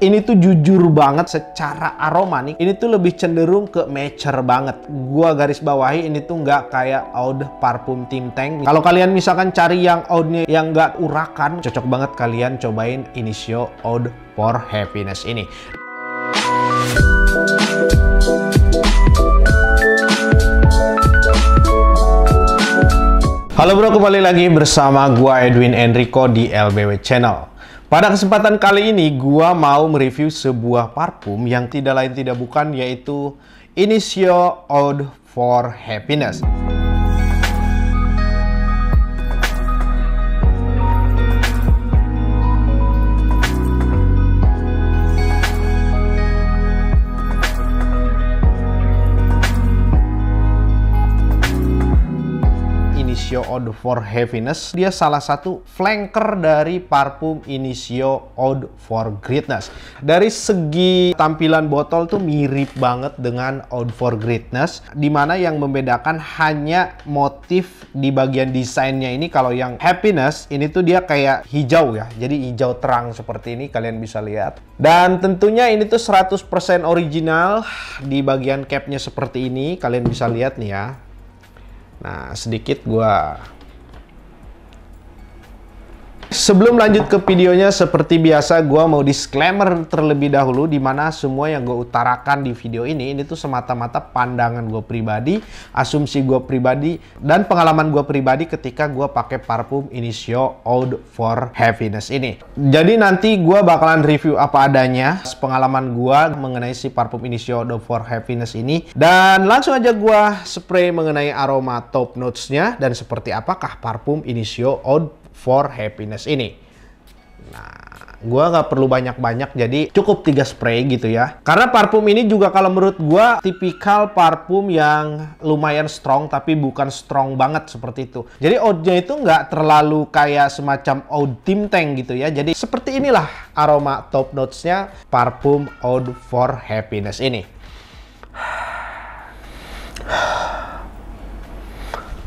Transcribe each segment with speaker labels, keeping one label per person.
Speaker 1: ini tuh jujur banget secara aroma nih, ini tuh lebih cenderung ke mature banget. Gua garis bawahi ini tuh nggak kayak Oud parfum Tim Tank. Kalau kalian misalkan cari yang Oudnya yang nggak urakan, cocok banget kalian cobain Initio Oud for Happiness ini. Halo bro, kembali lagi bersama gua Edwin Enrico di LBW Channel. Pada kesempatan kali ini gua mau mereview sebuah parfum yang tidak lain tidak bukan yaitu Initio Oud for Happiness. Initio Oud for Happiness, dia salah satu flanker dari parfum Initio Oud for Greatness. Dari segi tampilan botol tuh mirip banget dengan Oud for Greatness, dimana yang membedakan hanya motif di bagian desainnya ini. Kalau yang Happiness ini tuh dia kayak hijau ya, jadi hijau terang seperti ini, kalian bisa lihat. Dan tentunya ini tuh 100% original. Di bagian capnya seperti ini, kalian bisa lihat nih ya. Nah, sedikit gua. Sebelum lanjut ke videonya, seperti biasa gua mau disclaimer terlebih dahulu, dimana semua yang gue utarakan di video ini tuh semata-mata pandangan gue pribadi, asumsi gue pribadi, dan pengalaman gue pribadi ketika gue pakai parfum Initio Oud for Happiness ini. Jadi nanti gue bakalan review apa adanya pengalaman gue mengenai si parfum Initio Oud for Happiness ini, dan langsung aja gue spray mengenai aroma top notes-nya dan seperti apakah parfum Initio Oud for Happiness ini. Nah, gua nggak perlu banyak-banyak, jadi cukup 3 spray gitu ya. Karena parfum ini juga kalau menurut gua tipikal parfum yang lumayan strong, tapi bukan strong banget seperti itu. Jadi oudnya itu nggak terlalu kayak semacam Oud Tim Tank gitu ya. Jadi seperti inilah aroma top notes-nya parfum Oud for Happiness ini.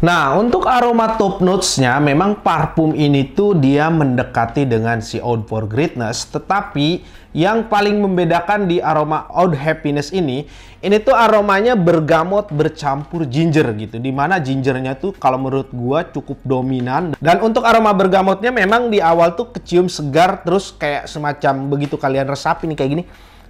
Speaker 1: Nah, untuk aroma top notes-nya, memang parfum ini tuh dia mendekati dengan si Oud for Greatness, tetapi yang paling membedakan di aroma Oud Happiness ini tuh aromanya bergamot bercampur ginger gitu, dimana gingernya tuh kalau menurut gua cukup dominan. Dan untuk aroma bergamotnya memang di awal tuh kecium segar, terus kayak semacam begitu kalian resap ini kayak gini,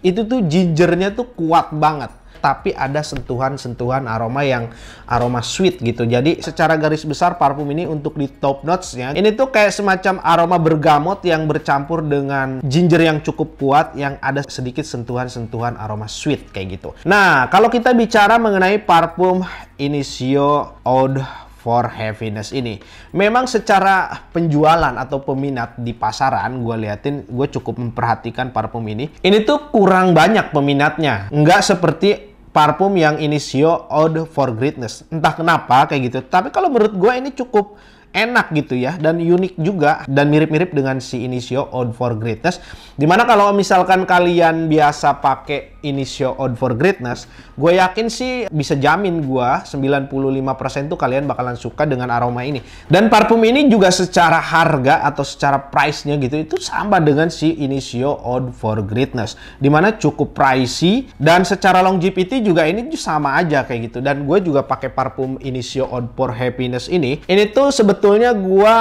Speaker 1: itu tuh gingernya tuh kuat banget. Tapi ada sentuhan-sentuhan aroma yang aroma sweet gitu. Jadi secara garis besar parfum ini untuk di top notes-nya ini tuh kayak semacam aroma bergamot yang bercampur dengan ginger yang cukup kuat, yang ada sedikit sentuhan-sentuhan aroma sweet kayak gitu. Nah, kalau kita bicara mengenai parfum Initio Oud for Happiness ini, memang secara penjualan atau peminat di pasaran, gue liatin, gue cukup memperhatikan parfum ini tuh kurang banyak peminatnya, nggak seperti parfum yang Initio Oud for Greatness. Entah kenapa kayak gitu, tapi kalau menurut gue ini cukup enak gitu ya, dan unik juga, dan mirip-mirip dengan si Initio Oud for Greatness. Dimana kalau misalkan kalian biasa pakai Initio Oud for Greatness, gue yakin sih bisa jamin gue 95% tuh kalian bakalan suka dengan aroma ini. Dan parfum ini juga secara harga atau secara price-nya gitu itu sama dengan si Initio Oud for Greatness, dimana cukup pricey, dan secara longevity juga ini sama aja kayak gitu. Dan gue juga pakai parfum Initio Oud for Happiness ini tuh sebetulnya gue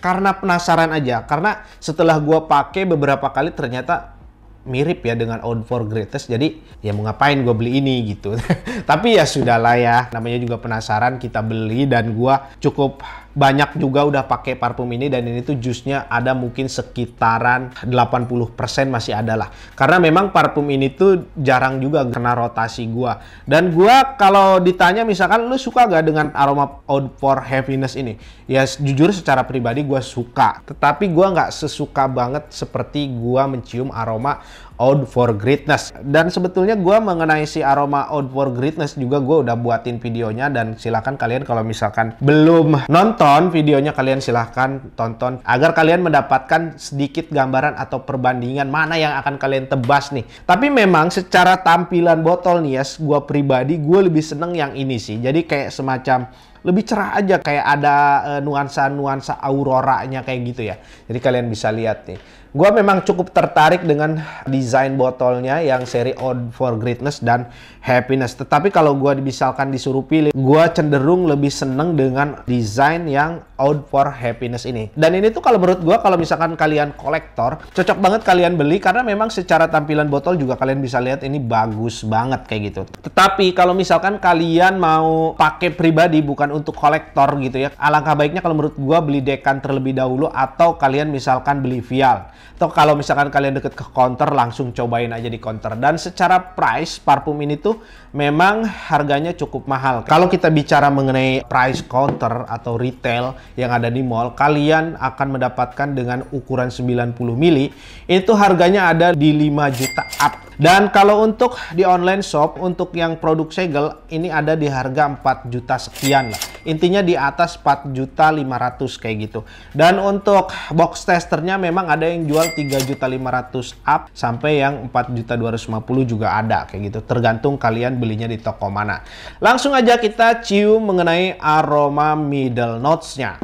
Speaker 1: karena penasaran aja, karena setelah gue pakai beberapa kali ternyata mirip ya dengan Oud for Greatness. Jadi ya mau ngapain gue beli ini gitu. Tapi ya sudahlah ya, namanya juga penasaran, kita beli. Dan gue cukup banyak juga udah pakai parfum ini, dan ini tuh jusnya ada mungkin sekitaran 80% masih ada lah. Karena memang parfum ini tuh jarang juga kena rotasi gue. Dan gue kalau ditanya misalkan lu suka gak dengan aroma Oud for Happiness ini, ya jujur secara pribadi gue suka. Tetapi gue nggak sesuka banget seperti gue mencium aroma Oud for Greatness. Dan sebetulnya gue mengenai si aroma Oud for Greatness juga gue udah buatin videonya, dan silakan kalian kalau misalkan belum nonton videonya, kalian silahkan tonton agar kalian mendapatkan sedikit gambaran atau perbandingan mana yang akan kalian tebas nih. Tapi memang secara tampilan botol nih ya, gue pribadi gue lebih seneng yang ini sih. Jadi kayak semacam lebih cerah aja, kayak ada nuansa-nuansa auroranya kayak gitu ya. Jadi kalian bisa lihat nih. Gua memang cukup tertarik dengan desain botolnya yang seri Out for Greatness dan Happiness. Tetapi kalau gua misalkan disuruh pilih, gua cenderung lebih seneng dengan desain yang Out for Happiness ini. Dan ini tuh kalau menurut gua, kalau misalkan kalian kolektor, cocok banget kalian beli karena memang secara tampilan botol juga kalian bisa lihat ini bagus banget kayak gitu. Tetapi kalau misalkan kalian mau pakai pribadi bukan untuk kolektor gitu ya, alangkah baiknya kalau menurut gua beli dekan terlebih dahulu, atau kalian misalkan beli vial. Atau kalau misalkan kalian deket ke counter, langsung cobain aja di counter. Dan secara price, parfum ini tuh memang harganya cukup mahal. Kalau kita bicara mengenai price counter atau retail yang ada di mall, kalian akan mendapatkan dengan ukuran 90 ml, itu harganya ada di 5 juta up. Dan kalau untuk di online shop, untuk yang produk segel, ini ada di harga 4 juta sekian lah. Intinya di atas 4.500.000 kayak gitu. Dan untuk box testernya memang ada yang jual 3.500.000 up sampai yang 4.250.000 juga ada kayak gitu. Tergantung kalian belinya di toko mana. Langsung aja kita cium mengenai aroma middle notes-nya.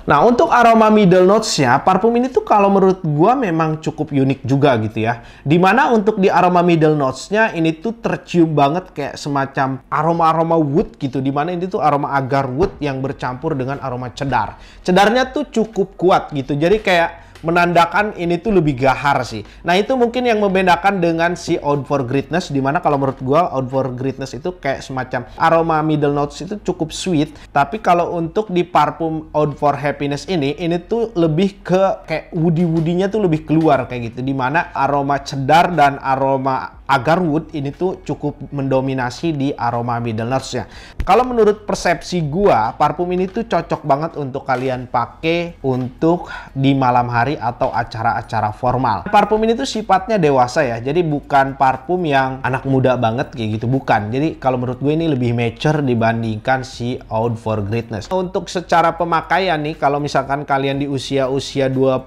Speaker 1: Nah, untuk aroma middle notes-nya, parfum ini tuh kalau menurut gua memang cukup unik juga gitu ya. Dimana untuk di aroma middle notes-nya ini tuh tercium banget kayak semacam aroma-aroma wood gitu. Dimana ini tuh aroma agar wood yang bercampur dengan aroma cedar. Cedarnya tuh cukup kuat gitu. Jadi kayak menandakan ini tuh lebih gahar sih. Nah, itu mungkin yang membedakan dengan si Out for Greatness, dimana kalau menurut gua Out for Greatness itu kayak semacam aroma middle notes itu cukup sweet, tapi kalau untuk di parfum Out for Happiness ini tuh lebih ke kayak woody-woodinya tuh lebih keluar kayak gitu, dimana aroma cedar dan aroma agarwood ini tuh cukup mendominasi di aroma middle notes-nya. Kalau menurut persepsi gua, parfum ini tuh cocok banget untuk kalian pakai untuk di malam hari atau acara-acara formal. Parfum ini tuh sifatnya dewasa ya, jadi bukan parfum yang anak muda banget kayak gitu, bukan. Jadi kalau menurut gue ini lebih mature dibandingkan si Out for Greatness. Untuk secara pemakaian nih, kalau misalkan kalian di usia-usia 25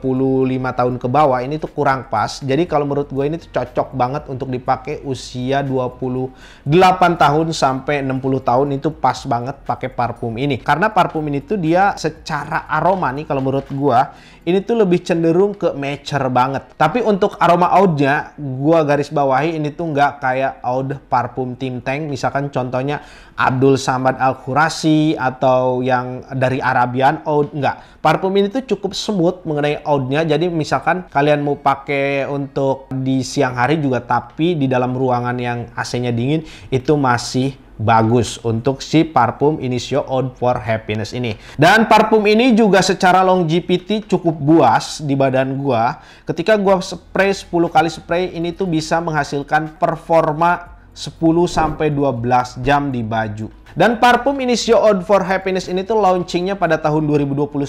Speaker 1: tahun ke bawah, ini tuh kurang pas. Jadi kalau menurut gue ini tuh cocok banget untuk dipakai usia 28 tahun sampai 60 tahun, itu pas banget pakai parfum ini. Karena parfum ini tuh dia secara aroma nih, kalau menurut gue ini tuh lebih cenderung ke mature banget. Tapi untuk aroma oud-nya, gua garis bawahi ini tuh nggak kayak oud parfum Tim Tank. Misalkan contohnya Abdul Samad Al-Khurasi atau yang dari Arabian Oud, nggak. Parfum ini tuh cukup smooth mengenai oud-nya. Jadi misalkan kalian mau pakai untuk di siang hari juga, tapi di dalam ruangan yang AC-nya dingin, itu masih bagus untuk si parfum Initio Out for Happiness ini. Dan parfum ini juga secara longevity cukup buas di badan gua. Ketika gua spray 10 kali spray, ini tuh bisa menghasilkan performa 10-12 jam di baju. Dan parfum Initio Out for Happiness ini tuh launchingnya pada tahun 2021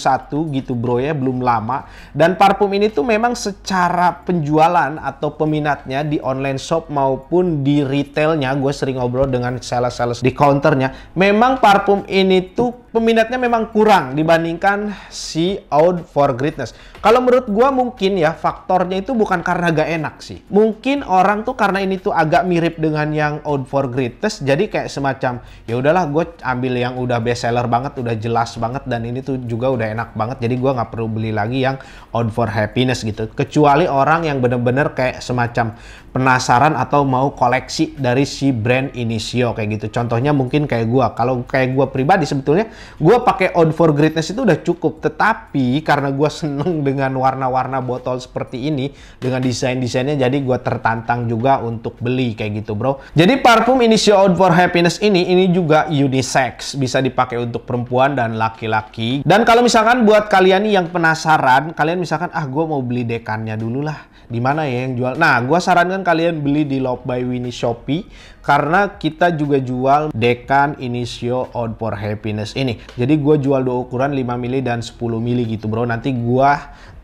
Speaker 1: gitu bro ya, belum lama. Dan parfum ini tuh memang secara penjualan atau peminatnya di online shop maupun di retailnya, gue sering ngobrol dengan sales-sales di counternya, memang parfum ini tuh peminatnya memang kurang dibandingkan si Out for Greatness. Kalau menurut gue mungkin ya faktornya itu bukan karena gak enak sih. Mungkin orang tuh karena ini tuh agak mirip dengan yang Out for Greatness, jadi kayak semacam ya udahlah gue ambil yang udah best seller banget, udah jelas banget, dan ini tuh juga udah enak banget, jadi gue nggak perlu beli lagi yang Out for Happiness gitu. Kecuali orang yang bener-bener kayak semacam penasaran atau mau koleksi dari si brand Initio kayak gitu. Contohnya mungkin kayak gue. Kalau kayak gue pribadi sebetulnya gue pakai Out for Greatness itu udah cukup, tetapi karena gue seneng dengan warna-warna botol seperti ini dengan desain-desainnya, jadi gue tertantang juga untuk beli kayak gitu bro. Jadi parfum Initio Out for Happiness ini juga unisex, bisa dipakai untuk perempuan dan laki-laki. Dan kalau misalkan buat kalian nih yang penasaran, kalian misalkan gue mau beli dekannya dulu lah, di mana ya yang jual? Nah, gue sarankan kalian beli di Love by Winnie Shopee, karena kita juga jual dekan Initio Out for Happiness ini. Jadi gue jual dua ukuran 5 ml dan 10 ml gitu bro. Nanti gue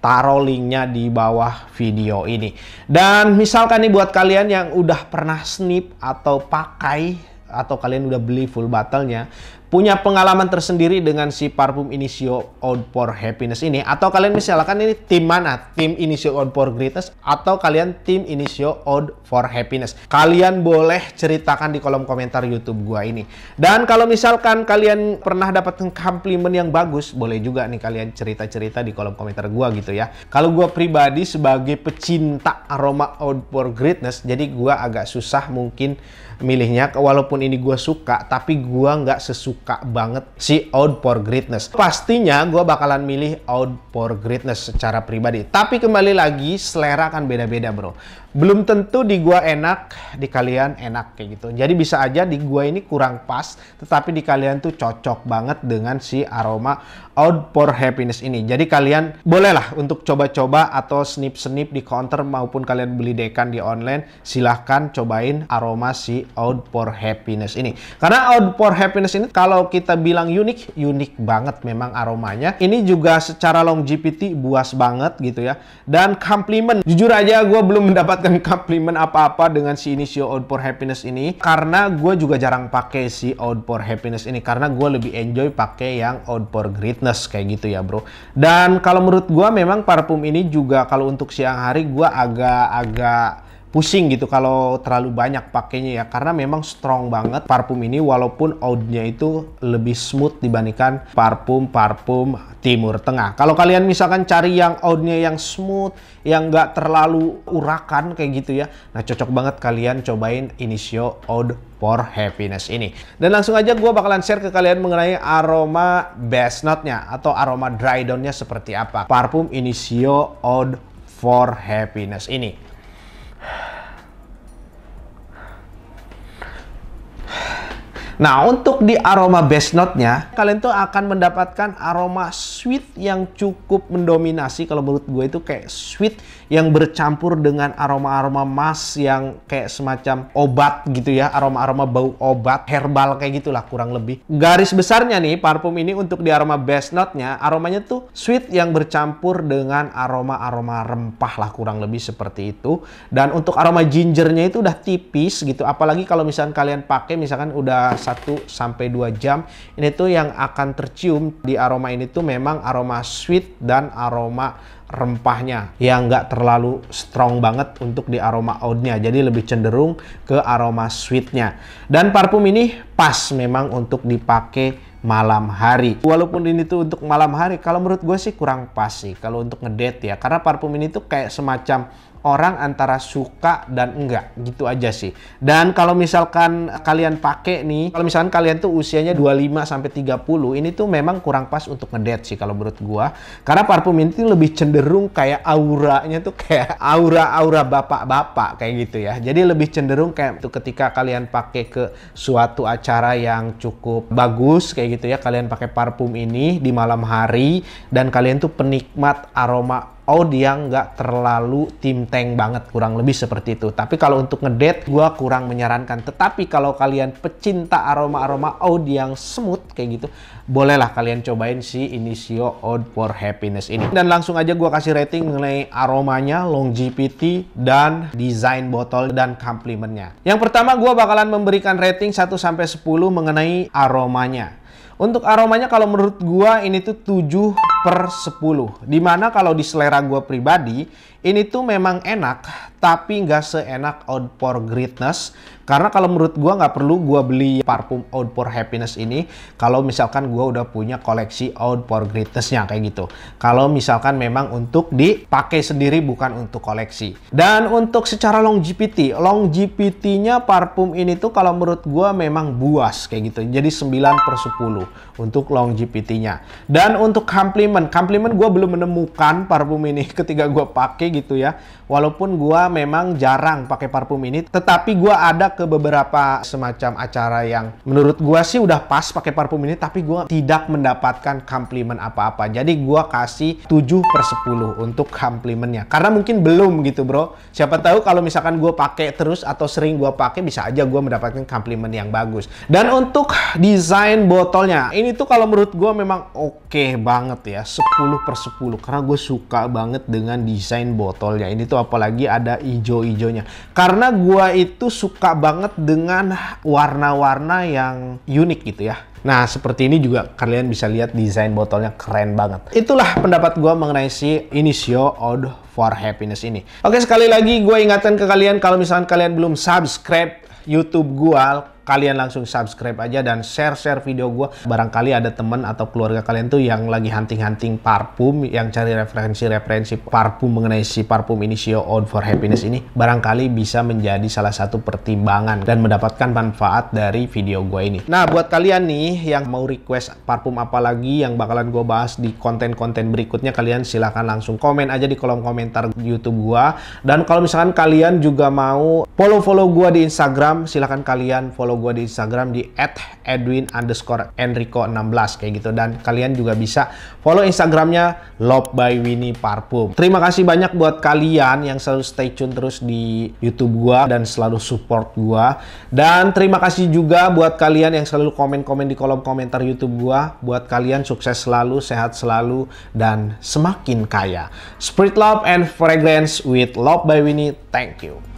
Speaker 1: taruh linknya di bawah video ini. Dan misalkan nih buat kalian yang udah pernah snip atau pakai, atau kalian udah beli full bottle-nya, punya pengalaman tersendiri dengan si parfum Initio Eau for Happiness ini, atau kalian misalkan ini tim mana? Tim Initio Eau for Greatness atau kalian tim Initio Eau for Happiness? Kalian boleh ceritakan di kolom komentar YouTube gua ini. Dan kalau misalkan kalian pernah dapatkan komplimen yang bagus, boleh juga nih kalian cerita-cerita di kolom komentar gua gitu ya. Kalau gua pribadi sebagai pecinta aroma Eau for Greatness, jadi gua agak susah mungkin milihnya, walaupun ini gue suka, tapi gue nggak sesuka banget si Eau for Greatness. Pastinya gue bakalan milih Eau for Greatness secara pribadi. Tapi kembali lagi, selera kan beda-beda bro. Belum tentu di gue enak, di kalian enak kayak gitu. Jadi bisa aja di gue ini kurang pas, tetapi di kalian tuh cocok banget dengan si aroma Eau for Happiness ini. Jadi kalian bolehlah untuk coba-coba atau snip-snip di counter maupun kalian beli dekan di online, silahkan cobain aroma si Eau for Happiness ini. Karena Eau for Happiness ini kalau kita bilang unik, unik banget memang aromanya. Ini juga secara longevity buas banget gitu ya. Dan komplimen, jujur aja gue belum mendapatkan komplimen apa-apa dengan si Initio Eau for Happiness ini. Karena gue juga jarang pakai si Eau for Happiness ini. Karena gue lebih enjoy pakai yang Eau for Greatness kayak gitu ya bro. Dan kalau menurut gue memang parfum ini juga kalau untuk siang hari gue agak pusing gitu kalau terlalu banyak pakainya ya, karena memang strong banget parfum ini, walaupun oud-nya itu lebih smooth dibandingkan parfum-parfum Timur Tengah. Kalau kalian misalkan cari yang oud-nya yang smooth, yang nggak terlalu urakan kayak gitu ya, nah cocok banget kalian cobain Initio Eau for Happiness ini. Dan langsung aja gue bakalan share ke kalian mengenai aroma best note-nya atau aroma dry down-nya seperti apa parfum Initio Eau for Happiness ini. Nah, untuk di aroma best note-nya, kalian tuh akan mendapatkan aroma sweet yang cukup mendominasi. Kalau menurut gue itu kayak sweet yang bercampur dengan aroma-aroma mas yang kayak semacam obat gitu ya. Aroma-aroma bau obat, herbal kayak gitulah kurang lebih. Garis besarnya nih, parfum ini untuk di aroma best note-nya, aromanya tuh sweet yang bercampur dengan aroma-aroma rempah lah kurang lebih seperti itu. Dan untuk aroma gingernya itu udah tipis gitu. Apalagi kalau misalkan kalian pakai misalkan udah 1-2 jam, ini tuh yang akan tercium di aroma ini tuh memang aroma sweet dan aroma rempahnya yang nggak terlalu strong banget untuk di aroma oud-nya, jadi lebih cenderung ke aroma sweetnya. Dan parfum ini pas memang untuk dipakai malam hari. Walaupun ini tuh untuk malam hari, kalau menurut gue sih kurang pas sih kalau untuk ngedate ya, karena parfum ini tuh kayak semacam orang antara suka dan enggak gitu aja sih. Dan kalau misalkan kalian pakai nih, kalau misalkan kalian tuh usianya 25-30, ini tuh memang kurang pas untuk ngedate sih kalau menurut gua. Karena parfum ini tuh lebih cenderung kayak auranya tuh kayak aura-aura bapak-bapak kayak gitu ya. Jadi lebih cenderung kayak tuh ketika kalian pakai ke suatu acara yang cukup bagus kayak gitu ya, kalian pakai parfum ini di malam hari dan kalian tuh penikmat aroma oud yang nggak terlalu timteng banget, kurang lebih seperti itu. Tapi kalau untuk ngedate, gue kurang menyarankan. Tetapi kalau kalian pecinta aroma-aroma oud yang smooth kayak gitu, bolehlah kalian cobain si Initio Eau for Happiness ini. Dan langsung aja gue kasih rating mengenai aromanya, longevity, dan desain botol dan komplimennya. Yang pertama gue bakalan memberikan rating 1-10 mengenai aromanya. Untuk aromanya kalau menurut gua ini tuh 7/10. Dimana kalau di selera gua pribadi, ini tuh memang enak, tapi nggak seenak Eau for Greatness. Karena kalau menurut gua nggak perlu gua beli parfum Eau for Happiness ini kalau misalkan gua udah punya koleksi Eau for Greatness-nya kayak gitu. Kalau misalkan memang untuk dipakai sendiri bukan untuk koleksi. Dan untuk secara longevity-nya parfum ini tuh kalau menurut gua memang buas kayak gitu. Jadi 9/10 untuk longevity-nya. Dan untuk komplimen gua belum menemukan parfum ini ketika gua pakai gitu ya. Walaupun gua memang jarang pakai parfum ini, tetapi gua ada ke beberapa semacam acara yang menurut gua sih udah pas pakai parfum ini, tapi gua tidak mendapatkan komplimen apa-apa. Jadi gua kasih 7/10 untuk komplimennya. Karena mungkin belum gitu bro. Siapa tahu kalau misalkan gua pakai terus atau sering gua pakai, bisa aja gua mendapatkan komplimen yang bagus. Dan untuk desain botolnya, ini tuh kalau menurut gua memang oke banget ya, 10/10. Karena gue suka banget dengan desain botolnya. Ini tuh apalagi ada ijo-ijonya. Karena gua itu suka banget dengan warna-warna yang unik gitu ya. Nah, seperti ini juga kalian bisa lihat desain botolnya keren banget. Itulah pendapat gue mengenai si Initio Oud for Happiness ini. Oke, sekali lagi gue ingatkan ke kalian, kalau misalkan kalian belum subscribe YouTube gue, kalian langsung subscribe aja dan share video gue. Barangkali ada teman atau keluarga kalian tuh yang lagi hunting parfum, yang cari referensi parfum mengenai si parfum Initio Oud for Happiness ini. Barangkali bisa menjadi salah satu pertimbangan dan mendapatkan manfaat dari video gue ini. Nah, buat kalian nih yang mau request parfum apa lagi yang bakalan gue bahas di konten-konten berikutnya, kalian silahkan langsung komen aja di kolom komentar YouTube gue. Dan kalau misalkan kalian juga mau follow gue di Instagram, silahkan kalian follow gue di Instagram di @edwin_enrico16 kayak gitu. Dan kalian juga bisa follow Instagramnya Love by Winnie Parfum. Terima kasih banyak buat kalian yang selalu stay tune terus di YouTube gua dan selalu support gua. Dan terima kasih juga buat kalian yang selalu komen-komen di kolom komentar YouTube gua. Buat kalian sukses selalu, sehat selalu, dan semakin kaya. Spread love and fragrance with Love by Winnie. Thank you.